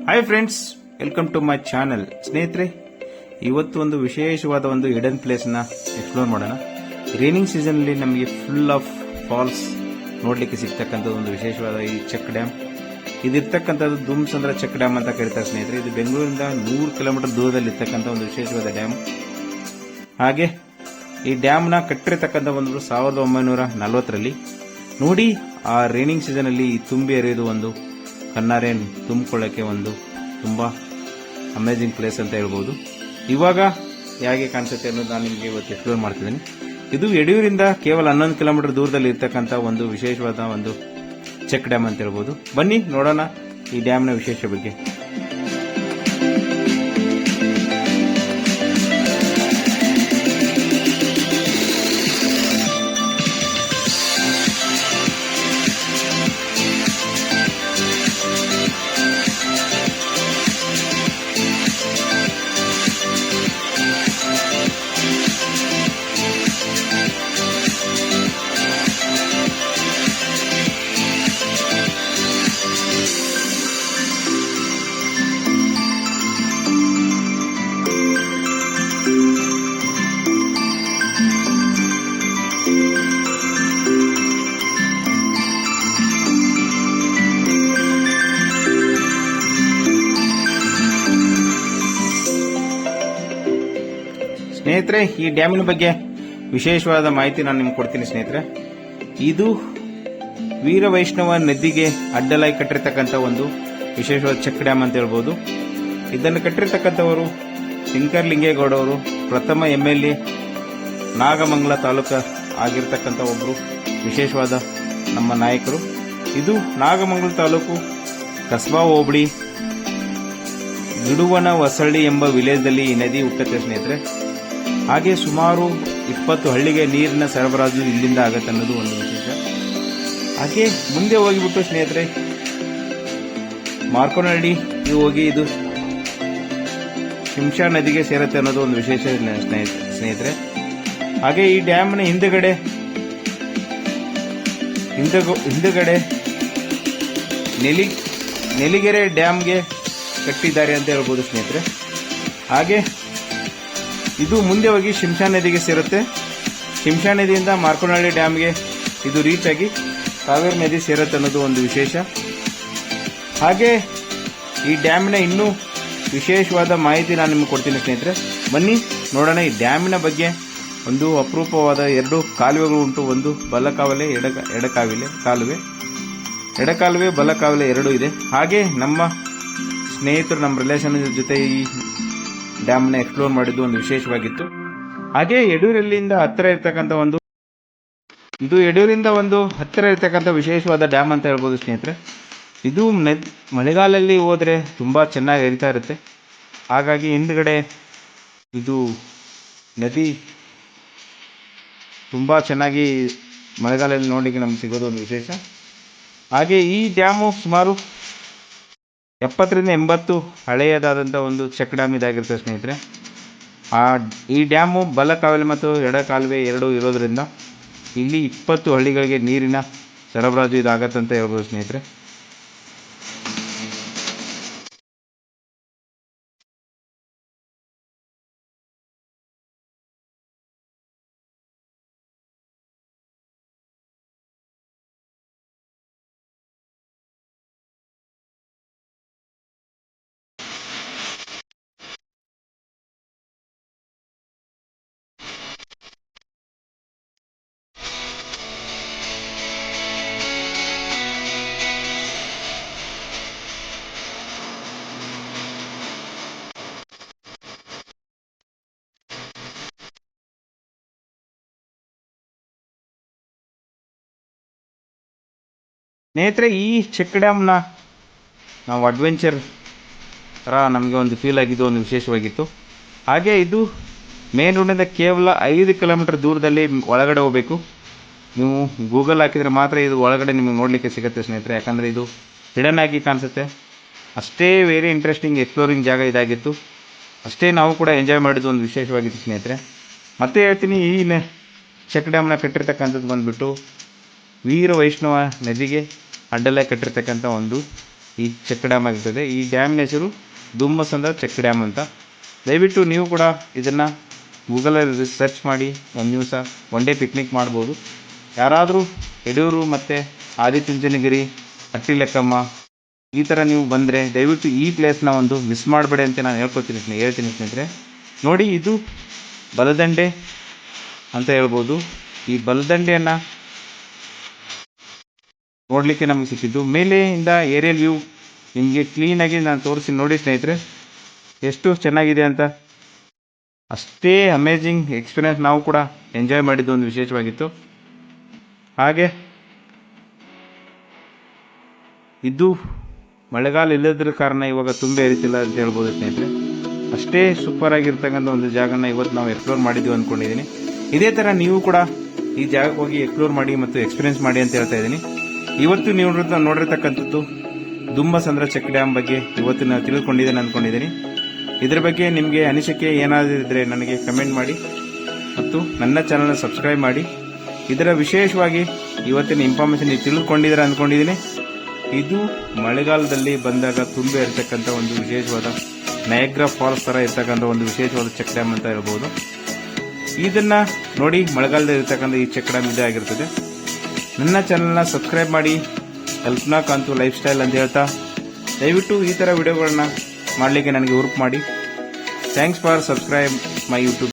Hi friends, welcome to my channel. ಸ್ನೇಹಿತರೆ, ಇವತ್ತು ಒಂದು ವಿಶೇಷವಾದ ಒಂದು ಹಿಡನ್ ಪ್ಲೇಸ್ ನ ಎಕ್ಸ್ಪ್ಲೋರ್ ಮಾಡೋಣ. ರೈನಿಂಗ್ ಸೀಸನ್ ಅಲ್ಲಿ ನಮಗೆ ಫುಲ್ ಆಫ್ ಫಾಲ್ಸ್ ನೋಡ್ಲಿಕ್ಕೆ ಸಿಗ್ತಕ್ಕಂಥ ಒಂದು ವಿಶೇಷವಾದ ಈ ಚೆಕ್ ಡ್ಯಾಮ್. ಇದಿರ್ತಕ್ಕಂಥದ್ದು ದುಮ್ಸಂದ್ರ ಚೆಕ್ ಡ್ಯಾಮ್ ಅಂತ ಕರೀತಾರೆ ಸ್ನೇಹಿತರೆ. ಇದು ಬೆಂಗಳೂರಿಂದ 100 ಕಿಲೋಮೀಟರ್ ದೂರದಲ್ಲಿ ಇರ್ತಕ್ಕಂಥ ಒಂದು ವಿಶೇಷವಾದ ಡ್ಯಾಮ್. ಹಾಗೆ ಈ ಡ್ಯಾಮ್ ನ ಕಟ್ಟಿರ್ತಕ್ಕಂಥ ಒಂದು 1940ರಲ್ಲಿ. ನೋಡಿ, ಆ ರೈನಿಂಗ್ ಸೀಸನ್ ಅಲ್ಲಿ ತುಂಬಿ ಹರಿಯೋದು ಒಂದು ಕಣ್ಣಾರೆ ತುಂಬಿಕೊಳ್ಳಕ್ಕೆ ಒಂದು ತುಂಬಾ ಅಮೇಜಿಂಗ್ ಪ್ಲೇಸ್ ಅಂತ ಹೇಳ್ಬೋದು. ಇವಾಗ ಹೇಗೆ ಕಾಣಿಸುತ್ತೆ ಅನ್ನೋದು ನಾನು ನಿಮಗೆ ಇವತ್ತು ಎಕ್ಸ್ಪ್ಲೋರ್ ಮಾಡ್ತಿದ್ದೀನಿ. ಇದು ಯಡಿಯೂರಿಂದ ಕೇವಲ 11 ಕಿಲೋಮೀಟರ್ ದೂರದಲ್ಲಿ ಇರ್ತಕ್ಕಂಥ ಒಂದು ವಿಶೇಷವಾದ ಒಂದು ಚೆಕ್ ಡ್ಯಾಮ್ ಅಂತ ಹೇಳ್ಬೋದು. ಬನ್ನಿ ನೋಡೋಣ ಈ ಡ್ಯಾಮ್ನ ವಿಶೇಷ ಬಗ್ಗೆ. ಸ್ನೇಹಿತರೆ, ಈ ಡ್ಯಾಮಿನ ಬಗ್ಗೆ ವಿಶೇಷವಾದ ಮಾಹಿತಿ ನಾನು ನಿಮ್ಗೆ ಕೊಡ್ತೀನಿ ಸ್ನೇಹಿತರೆ. ಇದು ವೀರವೈಷ್ಣವ ನದಿಗೆ ಅಡ್ಡಲಾಗಿ ಕಟ್ಟಿರ್ತಕ್ಕಂಥ ಒಂದು ವಿಶೇಷವಾದ ಚೆಕ್ ಡ್ಯಾಮ್ ಅಂತ ಹೇಳ್ಬೋದು. ಇದನ್ನು ಕಟ್ಟಿರ್ತಕ್ಕಂಥವರು ಶಂಕರಲಿಂಗೇಗೌಡ ಅವರು, ಪ್ರಥಮ MLA, ನಾಗಮಂಗಲ ತಾಲೂಕು ಆಗಿರ್ತಕ್ಕಂಥ ಒಬ್ಬರು ವಿಶೇಷವಾದ ನಮ್ಮ ನಾಯಕರು. ಇದು ನಾಗಮಂಗಲ ತಾಲೂಕು ಕಸ್ಬಾ ಹೋಬಳಿ ಗಿಡುವನ ಹೊಸಳ್ಳಿ ಎಂಬ ವಿಲೇಜ್ನಲ್ಲಿ ಈ ನದಿ ಹುಟ್ಟುತ್ತೆ ಸ್ನೇಹಿತರೆ. ಹಾಗೆ ಸುಮಾರು 20 ಹಳ್ಳಿಗೆ ನೀರಿನ ಸರಬರಾಜು ಇಲ್ಲಿಂದ ಆಗತ್ತೆ ಅನ್ನೋದು ಒಂದು ವಿಶೇಷ. ಹಾಗೆ ಮುಂದೆ ಹೋಗಿಬಿಟ್ಟು ಸ್ನೇಹಿತರೆ, ಮಾರ್ಕೋನಹಳ್ಳಿ ಹೋಗಿ ಇದು ಶಿಂಷಾ ನದಿಗೆ ಸೇರುತ್ತೆ ಅನ್ನೋದು ಒಂದು ವಿಶೇಷ ಸ್ನೇಹಿತರೆ. ಹಾಗೆ ಈ ಡ್ಯಾಮ್ನ ಹಿಂದುಗಡೆ ನೆಲಿಗೆರೆ ಡ್ಯಾಮ್ಗೆ ಕಟ್ಟಿದ್ದಾರೆ ಅಂತ ಹೇಳ್ಬೋದು ಸ್ನೇಹಿತರೆ. ಹಾಗೆ ಇದು ಮುಂದೆ ಹೋಗಿ ಶಿಂಷಾ ನದಿಗೆ ಸೇರುತ್ತೆ. ಶಿಂಷಾ ನದಿಯಿಂದ ಮಾರ್ಕೋನಹಳ್ಳಿ ಡ್ಯಾಮ್ಗೆ ಇದು ರೀಚ್ ಆಗಿ ಕಾವೇರಿ ನದಿ ಸೇರುತ್ತೆ ಅನ್ನೋದು ಒಂದು ವಿಶೇಷ. ಹಾಗೆ ಈ ಡ್ಯಾಮಿನ ಇನ್ನೂ ವಿಶೇಷವಾದ ಮಾಹಿತಿ ನಾನು ನಿಮಗೆ ಕೊಡ್ತೀನಿ ಸ್ನೇಹಿತರೆ. ಬನ್ನಿ ನೋಡೋಣ ಈ ಡ್ಯಾಮಿನ ಬಗ್ಗೆ. ಒಂದು ಅಪರೂಪವಾದ 2 ಕಾಲುವೆಗಳು ಉಂಟು. ಒಂದು ಬಲಕಾಲುವೆ, ಎಡಕಾಲುವೆ, ಬಲಕಾಲುವೆ 2 ಇದೆ. ಹಾಗೆ ನಮ್ಮ ಸ್ನೇಹಿತರು, ನಮ್ಮ ರಿಲೇಷನ್ ಜೊತೆ ಈ ಡ್ಯಾಮ್ನ ಎಕ್ಸ್ಪ್ಲೋರ್ ಮಾಡಿದ್ದು ಒಂದು ವಿಶೇಷವಾಗಿತ್ತು. ಹಾಗೆ ಯಡಿಯೂರಿಂದ ಹತ್ತಿರ ಇರ್ತಕ್ಕಂಥ ವಿಶೇಷವಾದ ಡ್ಯಾಮ್ ಅಂತ ಹೇಳ್ಬೋದು ಸ್ನೇಹಿತರೆ. ಇದು ಮಳೆಗಾಲದಲ್ಲಿ ಹೋದರೆ ತುಂಬಾ ಚೆನ್ನಾಗಿ ಹರಿತಾ ಇರುತ್ತೆ. ಹಾಗಾಗಿ ಹಿಂದ್ಗಡೆ ಇದು ನದಿ ತುಂಬಾ ಚೆನ್ನಾಗಿ ಮಳೆಗಾಲದಲ್ಲಿ ನೋಡಲಿಕ್ಕೆ ನಮ್ಗೆ ಸಿಗೋದು ಒಂದು ವಿಶೇಷ. ಹಾಗೆ ಈ ಡ್ಯಾಮು ಸುಮಾರು 70ರಿಂದ 80 ಹಳೆಯದಾದಂಥ ಒಂದು ಚೆಕ್ ಡ್ಯಾಮ್ ಇದಾಗಿರುತ್ತೆ ಸ್ನೇಹಿತರೆ. ಈ ಡ್ಯಾಮು ಬಲಕಾಲುವೆ ಮತ್ತು ಎಡಕಾಲುವೆ 2 ಇರೋದ್ರಿಂದ ಇಲ್ಲಿ 20 ಹಳ್ಳಿಗಳಿಗೆ ನೀರಿನ ಸರಬರಾಜು ಇದಾಗತ್ತಂತ ಹೇಳ್ಬೋದು ಸ್ನೇಹಿತರೆ. ಸ್ನೇಹಿತರೆ, ಈ ಚೆಕ್ ಡ್ಯಾಮ್ನ ನಾವು ಅಡ್ವೆಂಚರ್ ಥರ ನಮಗೆ ಒಂದು ಫೀಲ್ ಆಗಿದ್ದು ಒಂದು ವಿಶೇಷವಾಗಿತ್ತು. ಹಾಗೆ ಇದು ಮೇನ್ ರೋಡಿಂದ ಕೇವಲ 5 ಕಿಲೋಮೀಟರ್ ದೂರದಲ್ಲಿ ಒಳಗಡೆ ಹೋಗಬೇಕು. ನೀವು ಗೂಗಲ್ ಹಾಕಿದರೆ ಮಾತ್ರ ಇದು ಒಳಗಡೆ ನಿಮಗೆ ನೋಡಲಿಕ್ಕೆ ಸಿಗುತ್ತೆ ಸ್ನೇಹಿತರೆ. ಯಾಕಂದರೆ ಇದು ಹಿಡನ್ ಆಗಿ ಕಾಣಿಸುತ್ತೆ. ಅಷ್ಟೇ ವೆರಿ ಇಂಟ್ರೆಸ್ಟಿಂಗ್ ಎಕ್ಸ್ಪ್ಲೋರಿಂಗ್ ಜಾಗ ಇದಾಗಿತ್ತು. ಅಷ್ಟೇ ನಾವು ಕೂಡ ಎಂಜಾಯ್ ಮಾಡಿದ್ದು ಒಂದು ವಿಶೇಷವಾಗಿತ್ತು ಸ್ನೇಹಿತರೆ. ಮತ್ತೆ ಹೇಳ್ತೀನಿ, ಈ ಚೆಕ್ ಡ್ಯಾಮ್ನ ಕಟ್ಟಿರ್ತಕ್ಕಂಥದ್ದು ಬಂದುಬಿಟ್ಟು ವೀರವೈಷ್ಣವ ನದಿಗೆ ಅಡ್ಡಲಾಗಿ ಕಟ್ಟಿರ್ತಕ್ಕಂಥ ಒಂದು ಈ ಚೆಕ್ ಡ್ಯಾಮ್ ಆಗಿರ್ತದೆ. ಈ ಡ್ಯಾಮ್ನ ಹೆಸರು ದುಮ್ಮಸಂದ್ರ ಚೆಕ್ ಡ್ಯಾಮ್ ಅಂತ. ದಯವಿಟ್ಟು ನೀವು ಕೂಡ ಇದನ್ನು ಗೂಗಲಲ್ಲಿ ಸರ್ಚ್ ಮಾಡಿ ಒಂದು ದಿವಸ ಒನ್ ಡೇ ಪಿಕ್ನಿಕ್ ಮಾಡ್ಬೋದು. ಯಾರಾದರೂ ಯಡೂರು ಮತ್ತು ಆದಿಚುಂಚನಗಿರಿ, ಹಟ್ಟಿಲೆಕ್ಕಮ್ಮ ಈ ಥರ ನೀವು ಬಂದರೆ ದಯವಿಟ್ಟು ಈ ಪ್ಲೇಸ್ನ ಒಂದು ಮಿಸ್ ಮಾಡಬೇಡಿ ಅಂತ ನಾನು ಹೇಳ್ತೀನಿ ಸ್ನೇಹಿತರೆ. ನೋಡಿ, ಇದು ಬಲದಂಡೆ ಅಂತ ಹೇಳ್ಬೋದು. ಈ ಬಲದಂಡೆಯನ್ನು ನೋಡಲಿಕ್ಕೆ ನಮಗೆ ಸಿಕ್ಕಿದ್ದು. ಮೇಲೆಯಿಂದ ಏರಿಯಲ್ ವ್ಯೂ ನಿಮಗೆ ಕ್ಲೀನಾಗಿ ನಾನು ತೋರಿಸಿ ನೋಡಿ ಸ್ನೇಹಿತರೆ, ಎಷ್ಟು ಚೆನ್ನಾಗಿದೆ ಅಂತ. ಅಷ್ಟೇ ಅಮೇಜಿಂಗ್ ಎಕ್ಸ್ಪೀರಿಯೆನ್ಸ್ ನಾವು ಕೂಡ ಎಂಜಾಯ್ ಮಾಡಿದ್ದು ಒಂದು ವಿಶೇಷವಾಗಿತ್ತು. ಹಾಗೆ ಇದು ಮಳೆಗಾಲ ಇಲ್ಲದ್ರ ಕಾರಣ ಇವಾಗ ತುಂಬ ಏರಿತಿಲ್ಲ ಅಂತ ಹೇಳ್ಬೋದು ಸ್ನೇಹಿತರೆ. ಅಷ್ಟೇ ಸೂಪರ್ ಆಗಿರ್ತಕ್ಕಂಥ ಒಂದು ಜಾಗನ ಇವತ್ತು ನಾವು ಎಕ್ಸ್ಪ್ಲೋರ್ ಮಾಡಿದ್ದೀವಿ ಅಂದ್ಕೊಂಡಿದ್ದೀನಿ. ಇದೇ ಥರ ನೀವು ಕೂಡ ಈ ಜಾಗಕ್ಕೆ ಹೋಗಿ ಎಕ್ಸ್ಪ್ಲೋರ್ ಮಾಡಿ ಮತ್ತು ಎಕ್ಸ್ಪೀರಿಯೆನ್ಸ್ ಮಾಡಿ ಅಂತ ಹೇಳ್ತಾ ಇದ್ದೀನಿ. ಇವತ್ತು ನೀವು ನೋಡಿರ್ತಕ್ಕಂಥದ್ದು ದುಮ್ಮಸಂದ್ರ ಚೆಕ್ ಡ್ಯಾಮ್ ಬಗ್ಗೆ ಇವತ್ತು ನಾನು ತಿಳ್ಕೊಂಡಿದ್ದೇನೆ ಅಂದ್ಕೊಂಡಿದ್ದೀನಿ. ಇದರ ಬಗ್ಗೆ ನಿಮಗೆ ಅನಿಸಿಕೆ ಏನಾದರೂ ಇದ್ದರೆ ನನಗೆ ಕಮೆಂಟ್ ಮಾಡಿ ಮತ್ತು ನನ್ನ ಚಾನಲ್ನ ಸಬ್ಸ್ಕ್ರೈಬ್ ಮಾಡಿ. ಇದರ ವಿಶೇಷವಾಗಿ ಇವತ್ತಿನ ಇನ್ಫಾರ್ಮೇಷನ್ ನೀವು ತಿಳ್ಕೊಂಡಿದ್ದೀರ ಅಂದ್ಕೊಂಡಿದ್ದೀನಿ. ಇದು ಮಳೆಗಾಲದಲ್ಲಿ ಬಂದಾಗ ತುಂಬ ಇರತಕ್ಕಂಥ ಒಂದು ವಿಶೇಷವಾದ ನಯಾಗ್ರಾ ಫಾಲ್ಸ್ ಥರ ಇರ್ತಕ್ಕಂಥ ಒಂದು ವಿಶೇಷವಾದ ಚೆಕ್ ಡ್ಯಾಮ್ ಅಂತ ಹೇಳ್ಬೋದು. ಇದನ್ನು ನೋಡಿ, ಮಳೆಗಾಲದಲ್ಲಿ ಇರ್ತಕ್ಕಂಥ ಈ ಚೆಕ್ ಡ್ಯಾಮ್ ಇದೇ ಆಗಿರ್ತದೆ. ನನ್ನ ಚಾನಲ್ನ ಸಬ್ಸ್ಕ್ರೈಬ್ ಮಾಡಿ, ಕಲ್ಪನಾ ಕಾಂತು ಲೈಫ್ ಸ್ಟೈಲ್ ಅಂತ ಹೇಳ್ತಾ ದಯವಿಟ್ಟು ಈ ಥರ ವಿಡಿಯೋಗಳನ್ನ ಮಾಡಲಿಕ್ಕೆ ನನಗೆ ಹುರುಪು ಮಾಡಿ. Thanks for subscribe my YouTube.